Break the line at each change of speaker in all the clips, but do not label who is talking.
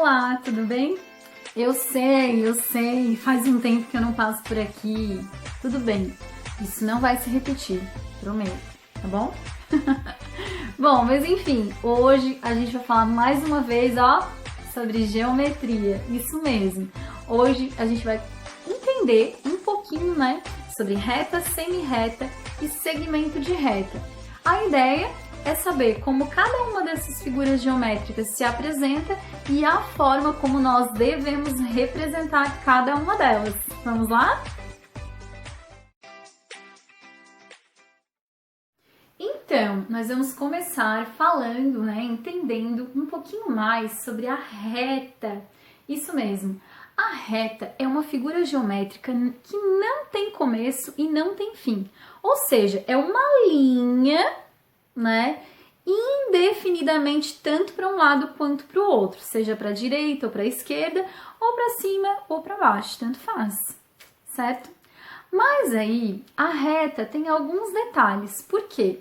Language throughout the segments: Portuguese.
Olá, tudo bem? Eu sei, faz um tempo que eu não passo por aqui. Tudo bem, isso não vai se repetir, prometo, tá bom? Bom, mas enfim, hoje a gente vai falar mais uma vez, ó, sobre geometria, isso mesmo. Hoje a gente vai entender um pouquinho, né, sobre reta, semi-reta e segmento de reta. A ideia é saber como cada uma dessas figuras geométricas se apresenta e a forma como nós devemos representar cada uma delas. Vamos lá? Então, nós vamos começar falando, né, entendendo um pouquinho mais sobre a reta. Isso mesmo, a reta é uma figura geométrica que não tem começo e não tem fim. Ou seja, é uma linha, né, indefinidamente tanto para um lado quanto para o outro, seja para a direita ou para a esquerda, ou para cima ou para baixo, tanto faz, certo? Mas aí a reta tem alguns detalhes, por quê?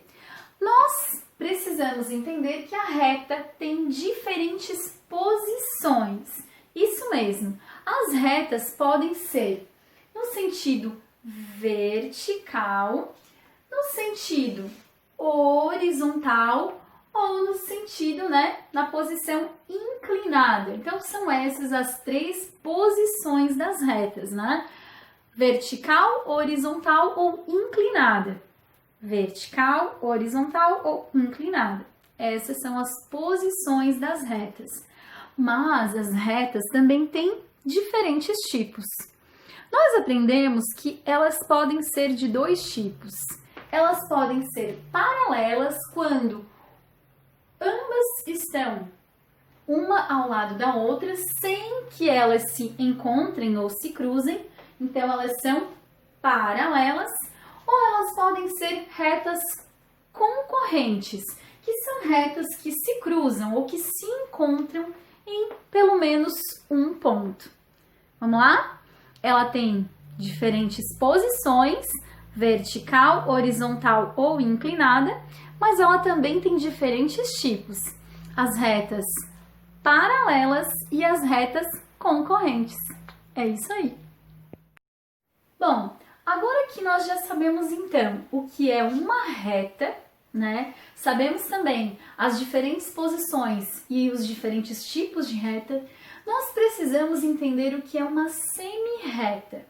Nós precisamos entender que a reta tem diferentes posições. Isso mesmo, as retas podem ser no sentido vertical, no sentido horizontal ou no sentido, né, na posição inclinada. Então, são essas as três posições das retas, né? Vertical, horizontal ou inclinada. Vertical, horizontal ou inclinada. Essas são as posições das retas. Mas as retas também têm diferentes tipos. Nós aprendemos que elas podem ser de dois tipos. Elas podem ser paralelas quando ambas estão uma ao lado da outra sem que elas se encontrem ou se cruzem. Então, elas são paralelas. Ou elas podem ser retas concorrentes, que são retas que se cruzam ou que se encontram em pelo menos um ponto. Vamos lá? Ela tem diferentes posições, vertical, horizontal ou inclinada, mas ela também tem diferentes tipos, as retas paralelas e as retas concorrentes. É isso aí. Bom, agora que nós já sabemos então o que é uma reta, né? Sabemos também as diferentes posições e os diferentes tipos de reta, nós precisamos entender o que é uma semi-reta.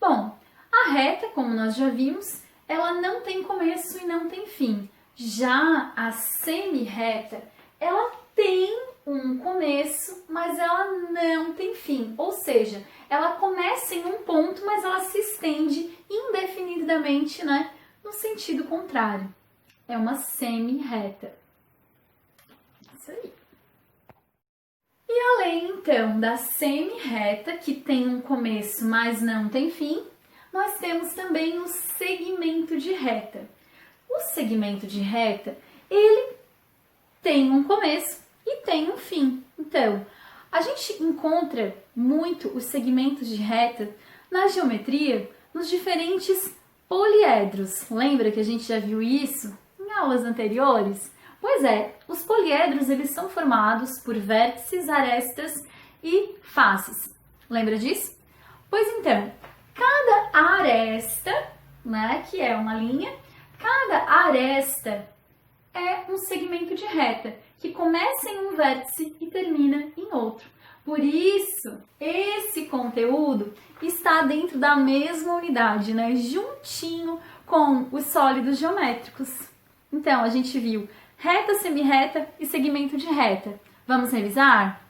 Bom, a reta, como nós já vimos, ela não tem começo e não tem fim. Já a semi-reta, ela tem um começo, mas ela não tem fim. Ou seja, ela começa em um ponto, mas ela se estende indefinidamente, né, no sentido contrário. É uma semi-reta. Isso aí. E além, então, da semi-reta, que tem um começo, mas não tem fim, nós temos também o segmento de reta. O segmento de reta, ele tem um começo e tem um fim. Então, a gente encontra muito os segmentos de reta na geometria nos diferentes poliedros. Lembra que a gente já viu isso em aulas anteriores? Pois é, os poliedros eles são formados por vértices, arestas e faces. Lembra disso? Pois então, cada aresta, né, que é uma linha, cada aresta é um segmento de reta, que começa em um vértice e termina em outro. Por isso, esse conteúdo está dentro da mesma unidade, né, juntinho com os sólidos geométricos. Então, a gente viu reta, semi-reta e segmento de reta. Vamos revisar?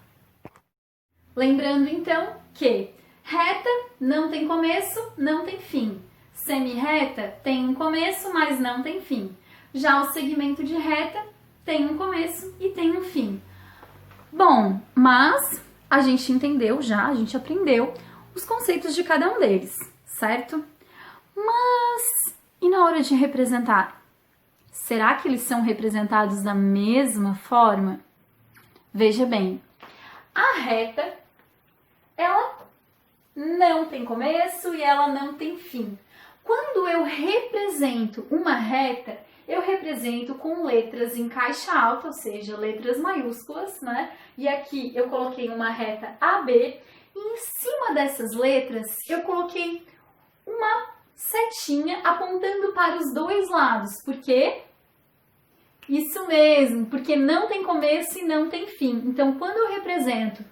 Lembrando, então, que reta não tem começo, não tem fim. Semi-reta tem um começo, mas não tem fim. Já o segmento de reta tem um começo e tem um fim. Bom, mas a gente entendeu já, a gente aprendeu os conceitos de cada um deles, certo? Mas e na hora de representar? Será que eles são representados da mesma forma? Veja bem, a reta, ela não tem começo e ela não tem fim. Quando eu represento uma reta, eu represento com letras em caixa alta, ou seja, letras maiúsculas, né? E aqui eu coloquei uma reta AB, e em cima dessas letras eu coloquei uma setinha apontando para os dois lados. Por quê? Isso mesmo, porque não tem começo e não tem fim. Então, quando eu represento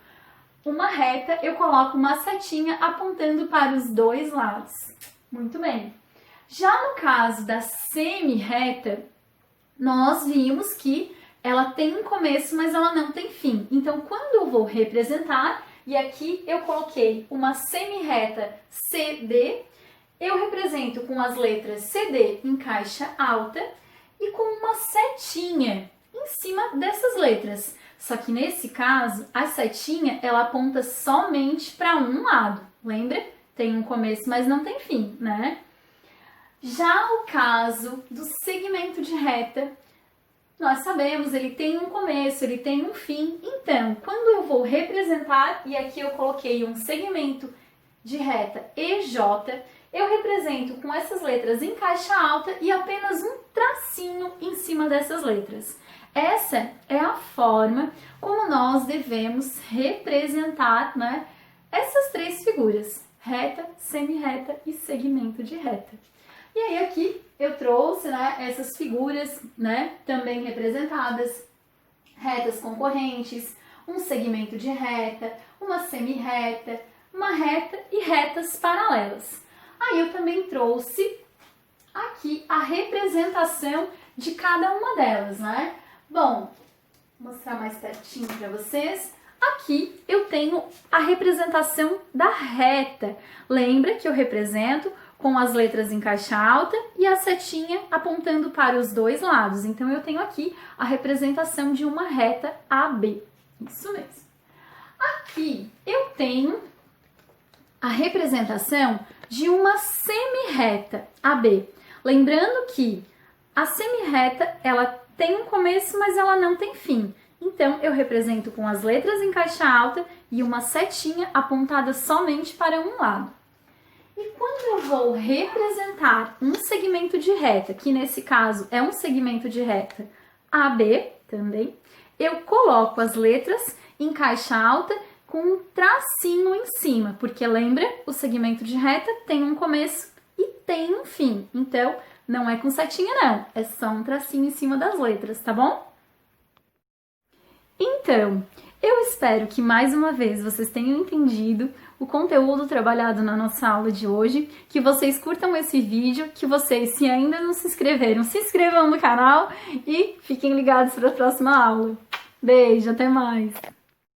uma reta, eu coloco uma setinha apontando para os dois lados. Muito bem. Já no caso da semi-reta, nós vimos que ela tem um começo, mas ela não tem fim. Então, quando eu vou representar, e aqui eu coloquei uma semi-reta CD, eu represento com as letras CD em caixa alta e com uma setinha em cima dessas letras. Só que nesse caso, a setinha ela aponta somente para um lado. Lembra? Tem um começo, mas não tem fim, né? Já o caso do segmento de reta, nós sabemos, ele tem um começo, ele tem um fim. Então, quando eu vou representar, e aqui eu coloquei um segmento de reta EJ, eu represento com essas letras em caixa alta e apenas um tracinho em cima dessas letras. Essa é a forma como nós devemos representar, né, essas três figuras: reta, semi-reta e segmento de reta. E aí aqui eu trouxe, né, essas figuras, né, também representadas: retas concorrentes, um segmento de reta, uma semi-reta, uma reta e retas paralelas. Aí eu também trouxe aqui a representação de cada uma delas, né? Bom, vou mostrar mais pertinho para vocês. Aqui eu tenho a representação da reta. Lembra que eu represento com as letras em caixa alta e a setinha apontando para os dois lados. Então, eu tenho aqui a representação de uma reta AB. Isso mesmo. Aqui eu tenho a representação de uma semi-reta AB. Lembrando que a semi-reta, ela tem um começo, mas ela não tem fim. Então, eu represento com as letras em caixa alta e uma setinha apontada somente para um lado. E quando eu vou representar um segmento de reta, que nesse caso é um segmento de reta AB também, eu coloco as letras em caixa alta com um tracinho em cima, porque lembra, o segmento de reta tem um começo e tem um fim. Então, não é com setinha não, é só um tracinho em cima das letras, tá bom? Então, eu espero que mais uma vez vocês tenham entendido o conteúdo trabalhado na nossa aula de hoje, que vocês curtam esse vídeo, que vocês, se ainda não se inscreveram, se inscrevam no canal e fiquem ligados para a próxima aula. Beijo, até mais!